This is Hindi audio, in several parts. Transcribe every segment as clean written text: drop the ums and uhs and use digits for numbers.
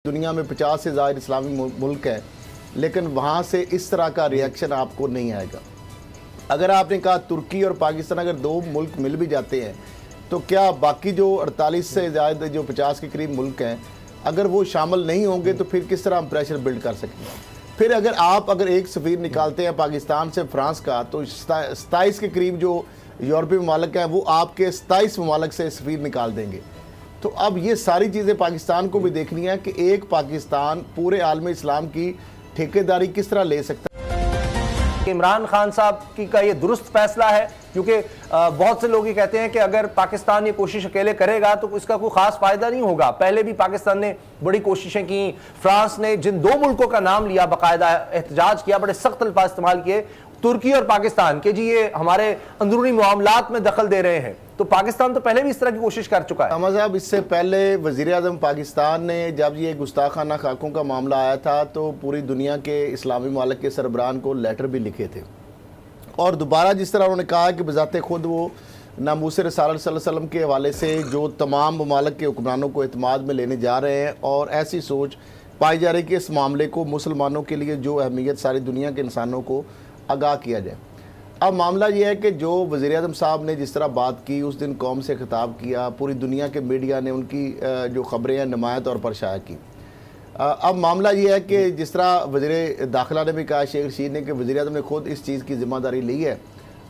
दुनिया में 50 से ज़्यादा इस्लामी मुल्क हैं, लेकिन वहाँ से इस तरह का रिएक्शन आपको नहीं आएगा। अगर आपने कहा तुर्की और पाकिस्तान अगर दो मुल्क मिल भी जाते हैं तो क्या बाकी जो 48 से ज़्यादा जो 50 के करीब मुल्क हैं अगर वो शामिल नहीं होंगे तो फिर किस तरह हम प्रेशर बिल्ड कर सकेंगे। फिर अगर एक सफ़ीर निकालते हैं पाकिस्तान से फ्रांस का तो 27 के करीब जो यूरोपीय ममालिक हैं वो आपके 27 ममालिक से सफ़ीर निकाल देंगे। तो अब ये सारी चीज़ें पाकिस्तान को भी देखनी है कि एक पाकिस्तान पूरे आलम इस्लाम की ठेकेदारी किस तरह ले सकता है। इमरान खान साहब का ये दुरुस्त फैसला है, क्योंकि बहुत से लोग ये कहते हैं कि अगर पाकिस्तान ये कोशिश अकेले करेगा तो इसका कोई खास फायदा नहीं होगा। पहले भी पाकिस्तान ने बड़ी कोशिशें की, फ्रांस ने जिन दो मुल्कों का नाम लिया, बाकायदा एहतजाज किया, बड़े सख्त अल्फाज इस्तेमाल किए, तुर्की और पाकिस्तान के, जी ये हमारे अंदरूनी मामलात में दखल दे रहे हैं। तो पाकिस्तान तो पहले भी इस तरह की कोशिश कर चुका है। अहमद साहब, इससे पहले वज़ीर आज़म पाकिस्तान ने जब ये गुस्ताखाना खाकों का मामला आया था तो पूरी दुनिया के इस्लामी ममालिक के सरबराहान को लेटर भी लिखे थे और दोबारा जिस तरह उन्होंने कहा कि बज़ाते खुद वो नामूस रसूल सल्लल्लाहु अलैहि वसल्लम के हवाले से जो तमाम ममालिक के हुक्मरानों को एतमाद में लेने जा रहे हैं और ऐसी सोच पाई जा रही है कि इस मामले को मुसलमानों के लिए जो अहमियत सारी दुनिया के इंसानों को आगाह किया जाए। अब मामला ये है कि जो वज़ीर आज़म साहब ने जिस तरह बात की, उस दिन कौम से खिताब किया, पूरी दुनिया के मीडिया ने उनकी जो ख़बरें हैं नुमाया तौर पर शाया की। अब मामला ये है कि जिस तरह वज़ीर दाखिला ने भी कहा, शेख रशीद ने, कि वज़ीर आज़म ने खुद इस चीज़ की ज़िम्मेदारी ली है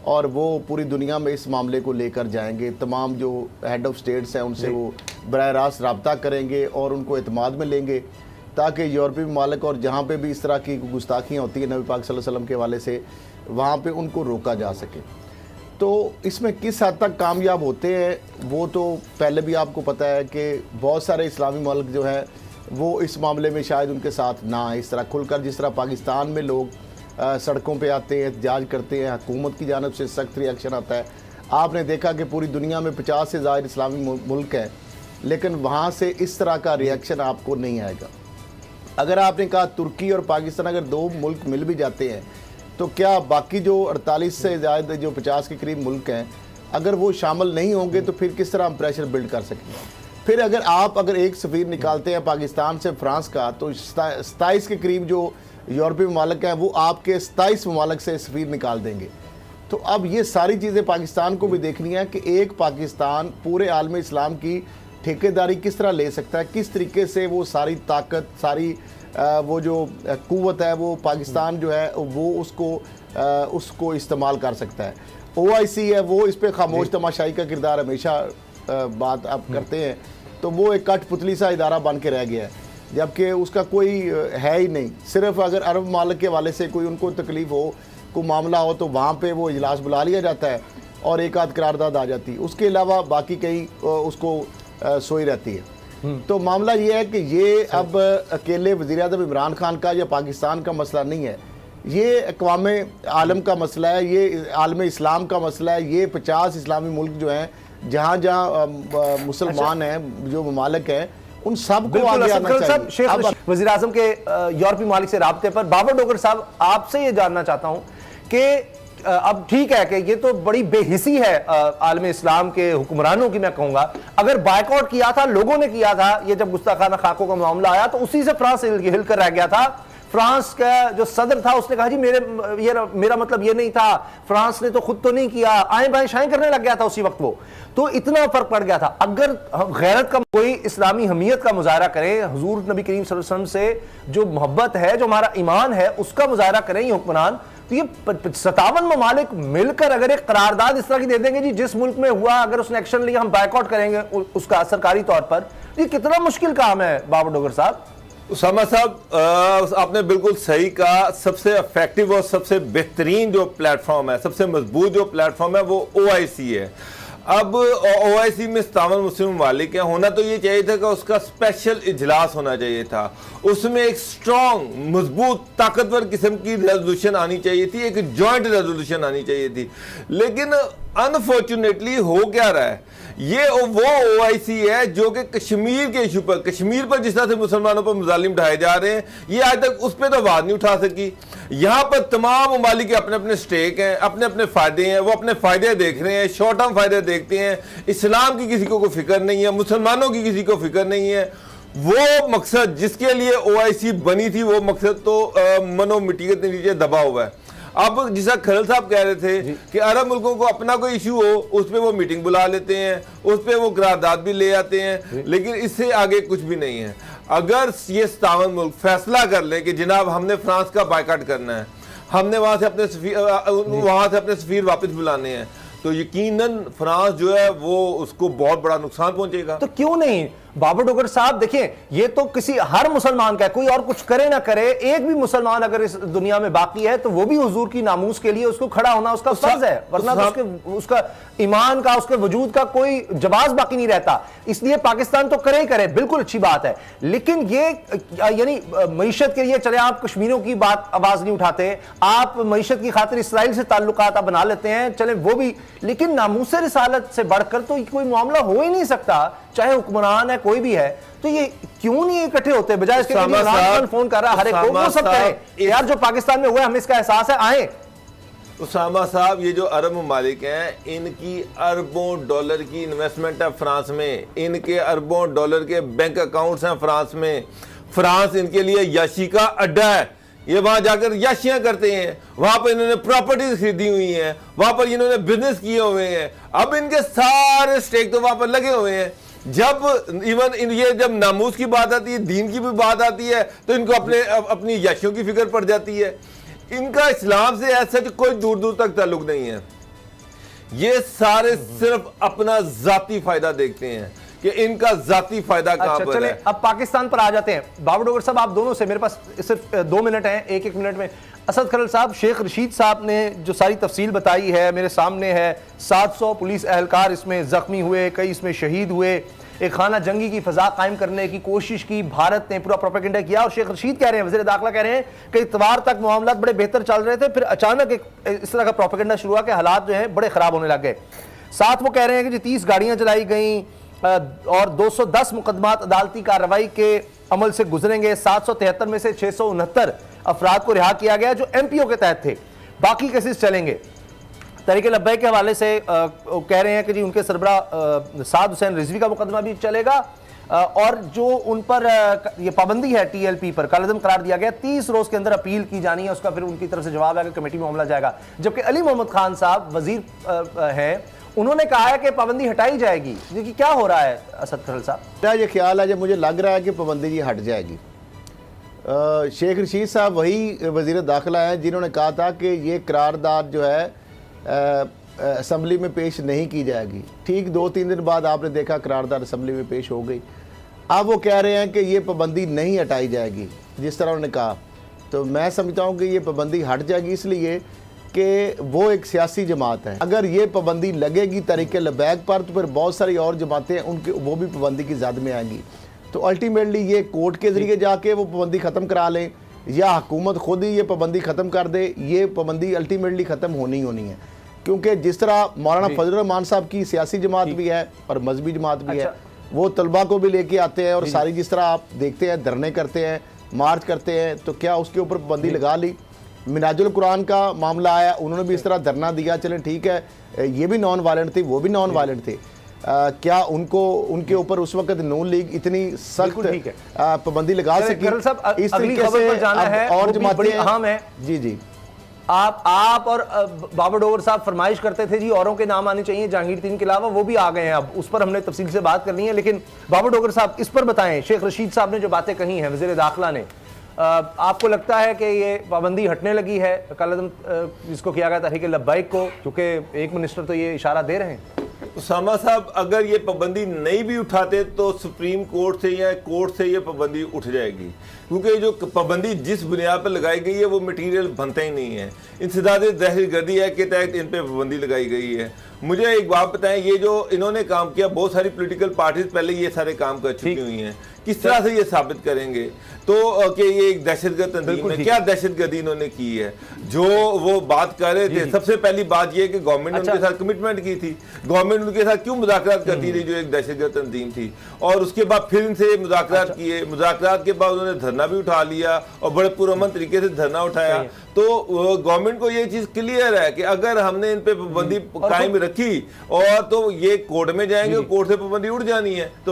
और वो पूरी दुनिया में इस मामले को लेकर जाएंगे। तमाम जो हेड ऑफ़ स्टेट्स हैं उनसे वो बराह रास्त रब्ता करेंगे और उनको एतमाद में लेंगे ताकि यूरोपीय ममालिक और जहाँ पे भी इस तरह की गुस्ताखियाँ होती हैं नबी पाक सल्लल्लाहु अलैहि वसल्लम के हवाले से, वहाँ पे उनको रोका जा सके। तो इसमें किस हद तक कामयाब होते हैं वो तो पहले भी आपको पता है कि बहुत सारे इस्लामी मुल्क जो हैं वो इस मामले में शायद उनके साथ ना आए इस तरह खुलकर। जिस तरह पाकिस्तान में लोग सड़कों पे आते हैं, एहतजाज करते हैं, हुकूमत की जानिब से सख्त रिएक्शन आता है। आपने देखा कि पूरी दुनिया में 50 से ज़्यादा इस्लामी मुल्क हैं, लेकिन वहाँ से इस तरह का रिएक्शन आपको नहीं आएगा। अगर आपने कहा तुर्की और पाकिस्तान अगर दो मुल्क मिल भी जाते हैं तो क्या बाकी जो 48 से ज़्यादा जो 50 के करीब मुल्क हैं अगर वो शामिल नहीं होंगे तो फिर किस तरह हम प्रेशर बिल्ड कर सकेंगे। फिर अगर एक सफ़ीर निकालते हैं पाकिस्तान से फ्रांस का तो 27 के करीब जो यूरोपीय ममालिक हैं वो आपके 27 ममालिक से सफ़ीर निकाल देंगे। तो अब ये सारी चीज़ें पाकिस्तान को भी देखनी है कि एक पाकिस्तान पूरे आलम इस्लाम की ठेकेदारी किस तरह ले सकता है, किस तरीके से वो सारी ताकत, सारी वो जो कुव्वत है वो पाकिस्तान जो है वो उसको इस्तेमाल कर सकता है। OIC है वो इस पर खामोश तमाशाई का किरदार हमेशा बात आप करते हैं, तो वो एक कठपुतली सा इदारा बन के रह गया है, जबकि उसका कोई है ही नहीं। सिर्फ अगर अरब ममालिक के वाले से कोई उनको तकलीफ़ हो, कोई मामला हो तो वहाँ पे वो इजलास बुला लिया जाता है और एक आध करारदाद आ जाती है, उसके अलावा बाकी कहीं उसको सोई रहती है। तो मामला ये है कि ये अब अकेले वज़ीर आज़म इमरान खान का या पाकिस्तान का मसला नहीं है, ये अक़वाम आलम का मसला है, ये आलम इस्लाम का मसला है। ये 50 इस्लामी मुल्क जो हैं जहाँ जहाँ मुसलमान हैं, जो ममालिक हैं, उन सब को आगे आना चाहिए। वज़ीर आज़म के यूरोपीय ममालिक से राब्ते पर बाबर डोगर साहब, आपसे ये जानना चाहता हूँ कि अब ठीक है कि ये तो बड़ी बेहिसी है आलम इस्लाम के हुक्मरानों की, मैं कहूँगा अगर बायकॉट किया था, लोगों ने किया था, ये जब गुस्ताखाना खाकों का मामला आया तो उसी से फ्रांस हिल कर रह गया था। फ्रांस का जो सदर था उसने कहा जी मेरा मतलब ये नहीं था, फ्रांस ने तो खुद तो नहीं किया, आए बाएं शाएं करने लग गया था उसी वक्त वो, तो इतना फर्क पड़ गया था। अगर गैरत का कोई इस्लामी हमीयत का मुजाहरा करें, हुजूर नबी करीम सल्लल्लाहु अलैहि वसल्लम से जो मोहब्बत है, जो हमारा ईमान है, उसका मुजाहरा करें ये हुक्मरान, तो ये 57 ममालिक मिलकर अगर एक करारदाद इस तरह की दे देंगे जी जिस मुल्क में हुआ अगर उसने एक्शन लिया हम बायकॉट करेंगे उसका सरकारी तौर पर, ये कितना मुश्किल काम है बाबर डोगर साहब। उसामा साहब, आपने बिल्कुल सही कहा। सबसे इफेक्टिव और सबसे बेहतरीन जो प्लेटफॉर्म है, सबसे मजबूत जो प्लेटफॉर्म है वो OIC है। अब OIC में 57 मुस्लिम ममालिक हैं, होना तो ये चाहिए था कि उसका स्पेशल इजलास होना चाहिए था, उसमें एक स्ट्रॉन्ग, मजबूत, ताकतवर किस्म की रेजोल्यूशन आनी चाहिए थी, एक जॉइंट रेजोल्यूशन आनी चाहिए थी। लेकिन अनफॉर्चुनेटली हो क्या रहा है, ये वो OIC है जो कि कश्मीर के इशू पर, कश्मीर पर जिस तरह से मुसलमानों पर मुजालिम ढाए जा रहे हैं, ये आज तक उस पर तो आवाज नहीं उठा सकी। यहाँ पर तमाम ममालिक के अपने अपने स्टेक हैं, अपने अपने फायदे हैं, वो अपने फायदे देख रहे हैं, शॉर्ट टर्म फायदे देखते हैं। इस्लाम की किसी को कोई फिक्र नहीं है, मुसलमानों की किसी को फिक्र नहीं है। वो मकसद जिसके लिए ओआईसी बनी थी, वो मकसद तो मनो मिट्टी के नीचे दबा हुआ है। अब जिसा खरल साहब कह रहे थे कि अरब मुल्कों को अपना कोई इशू हो, उस पर वो मीटिंग बुला लेते हैं, उस पर वो करारदाद भी ले आते हैं, लेकिन इससे आगे कुछ भी नहीं है। अगर ये 57 मुल्क फैसला कर ले कि जनाब हमने फ्रांस का बायकाट करना है, हमने वहां से अपने सफीर वापस बुलाने हैं, तो यकीनन फ्रांस जो है वो उसको बहुत बड़ा नुकसान पहुंचेगा। तो क्यों नहीं बाबर डोगर साहब, देखिए ये तो किसी हर मुसलमान का है, कोई और कुछ करे ना करे, एक भी मुसलमान अगर इस दुनिया में बाकी है तो वो भी हुजूर की नामूस के लिए उसको खड़ा होना उसका फर्ज है, वरना तो उसका ईमान का, उसके वजूद का कोई जवाब बाकी नहीं रहता। इसलिए पाकिस्तान तो करे ही करे, बिल्कुल अच्छी बात है, लेकिन ये यानी मईशत के लिए चले आप कश्मीरियों की बात आवाज नहीं उठाते, आप मईशत की खातिर इसराइल से ताल्लुकात आप बना लेते हैं, चले वो भी, लेकिन नामूस रिसालत से बढ़कर तो कोई मामला हो ही नहीं सकता, चाहे हुक्मरान है कोई भी है। तो ये क्यों नहीं इकट्ठे होते, बजाय इसके इमरान फोन कर रहा है हर एक को, वो सब करें यार, जो पाकिस्तान में हुआ है हमें इसका एहसास है, आए। उसामा साहब, ये जो अरब ममालिक हैं, इनकी अरबों डॉलर की इन्वेस्टमेंट है फ्रांस में, इनके अरबों डॉलर के बैंक अकाउंट्स हैं फ्रांस में। फ्रांस इनके लिए याशी का अड्डा है, ये वहां जाकर याशियां करते हैं, वहां पर इन्होंने प्रॉपर्टीज खरीदी हुई हैं, वहां पर इन्होंने बिजनेस किए हुए हैं, अब इनके सारे स्टेक तो वहां पर लगे हुए हैं। जब इवन ये जब नामूस की बात आती है, दीन की भी बात आती है, तो इनको अपनी याशियों की फिक्र पड़ जाती है। इनका इस्लाम से ऐसा कोई दूर दूर तक ताल्लुक नहीं है, ये सारे सिर्फ अपना जाती फायदा देखते हैं कि इनका जाती फायदा कहां पर है। अब पाकिस्तान पर आ जाते हैं। बाबर डोगर साहब, आप दोनों से मेरे पास सिर्फ 2 मिनट हैं, एक मिनट में असद खरल साहब, शेख रशीद साहब ने जो सारी तफसील बताई है मेरे सामने है, 700 पुलिस एहलकार इसमें जख्मी हुए, कई इसमें शहीद हुए, एक खाना जंगी की फजा कायम करने की कोशिश की, भारत ने पूरा प्रोपेगेंडा किया। और शेख रशीद कह रहे हैं, वज़ीर दाखिला कह रहे हैं कि इतवार तक मामला बड़े बेहतर चल रहे थे, फिर अचानक एक इस तरह का प्रोपेगेंडा शुरू हुआ कि हालात जो है बड़े खराब होने लग गए। साथ वो कह रहे हैं कि 30 गाड़ियां जलाई गई और 210 मुकदमात अदालती कार्रवाई के अमल से गुजरेंगे, 773 में से 669 अफराद को रिहा किया गया जो एमपीओ के तहत थे, बाकी केसेस चलेंगे। तहरीक लब्बैक के हवाले से कह रहे हैं कि जी उनके सरबरा साद हुसैन रिजवी का मुकदमा भी चलेगा, और जो उन पर ये पाबंदी है टीएलपी पर कलअदम करार दिया गया, 30 रोज के अंदर अपील की जानी है, उसका फिर उनकी तरफ से जवाब आएगा, कमेटी में मामला जाएगा। जबकि अली मोहम्मद खान साहब वजीर हैं, उन्होंने कहा है कि पाबंदी हटाई जाएगी। देखिए क्या हो रहा है असद खरल साहब? क्या ये ख्याल है, जब मुझे लग रहा है कि पाबंदी जी हट जाएगी। शेख रशीद साहब वही वज़ीर दाखिला हैं जिन्होंने कहा था कि ये करारदाद जो है असम्बली में पेश नहीं की जाएगी। ठीक 2-3 दिन बाद आपने देखा करारदाद असम्बली में पेश हो गई। अब वो कह रहे हैं कि ये पाबंदी नहीं हटाई जाएगी जिस तरह उन्होंने कहा। तो मैं समझता हूँ कि ये पाबंदी हट जाएगी इसलिए कि वो एक सियासी जमात है। अगर ये पाबंदी लगेगी तहरीक लब्बैक पर, तो फिर बहुत सारी और जमातें उनके वो भी पाबंदी की जद में आएंगी। तो अल्टीमेटली ये कोर्ट के ज़रिए जाके वो पाबंदी ख़त्म करा लें या हुकूमत खुद ही ये पाबंदी ख़त्म कर दे, ये पाबंदी अल्टीमेटली ख़त्म होनी है। क्योंकि जिस तरह मौलाना फजल रहमान साहब की सियासी जमात भी है और मजहबी जमात भी है, वो तलबा को भी लेके आते हैं और सारी जिस तरह आप देखते हैं धरने करते हैं, मार्च करते हैं, तो क्या उसके ऊपर पाबंदी लगा ली। मिनाजुल कुरान का मामला आया, उन्होंने भी इस तरह धरना दिया, चलें ठीक है, ये भी नॉन वायलेंट थे, वो भी नॉन वायलेंट थे। क्या उनके ऊपर उस वक्त नून लीग इतनी सख्त पाबंदी लगा सकी? इस तरीके से जाना है और जमातें अहम है। जी जी, आप और बाबर डोगर साहब फरमाइश करते थे जी औरों के नाम आने चाहिए जहांगीर तीन के अलावा, वो भी आ गए हैं, अब उस पर हमने तफसील से बात करनी है। लेकिन बाबर डोगर साहब इस पर बताएं, शेख रशीद साहब ने जो बातें कही हैं वज़ीर दाखिला ने, आपको लगता है कि ये पाबंदी हटने लगी है कलअदम जिसको किया गया तहरीक लब्बैक को, क्योंकि एक मिनिस्टर तो ये इशारा दे रहे हैं? उसामा साहब, अगर ये पाबंदी नहीं भी उठाते तो सुप्रीम कोर्ट से या कोर्ट से ये पाबंदी उठ जाएगी, क्योंकि जो पाबंदी जिस बुनियाद पर लगाई गई है वो मटेरियल बनता ही नहीं है। इंसदाद दहशतगर्दी एक्ट के तहत इन पर पाबंदी लगाई गई है। मुझे एक बात बताएं, ये जो इन्होंने काम किया, बहुत सारी पॉलिटिकल पार्टीज पहले ये सारे काम कर चुकी हुई हैं, किस तरह से ये साबित करेंगे तो कि ये एक दहशतगर्द तंजीम है? क्या दहशतगर्दी इन्होंने की है? जो वो बात कर रहे थे, सबसे पहली बात ये कि गवर्नमेंट ने उनके साथ कमिटमेंट की थी, गवर्नमेंट उनके साथ क्यों मुज़ाकरात करती रही जो एक दहशतगर्द तंजीम थी, और उसके बाद फिर इनसे मुज़ाकरात किए, मुज़ाकरात के बाद उन्होंने धरना भी उठा लिया और बड़े पुरअमन तरीके से धरना उठाया। तो गवर्नमेंट को ये चीज क्लियर है कि अगर हमने इन पे पाबंदी कायम रखी और तो ये कोर्ट में जाएंगे, कोर्ट से पाबंदी उठ जानी है। तो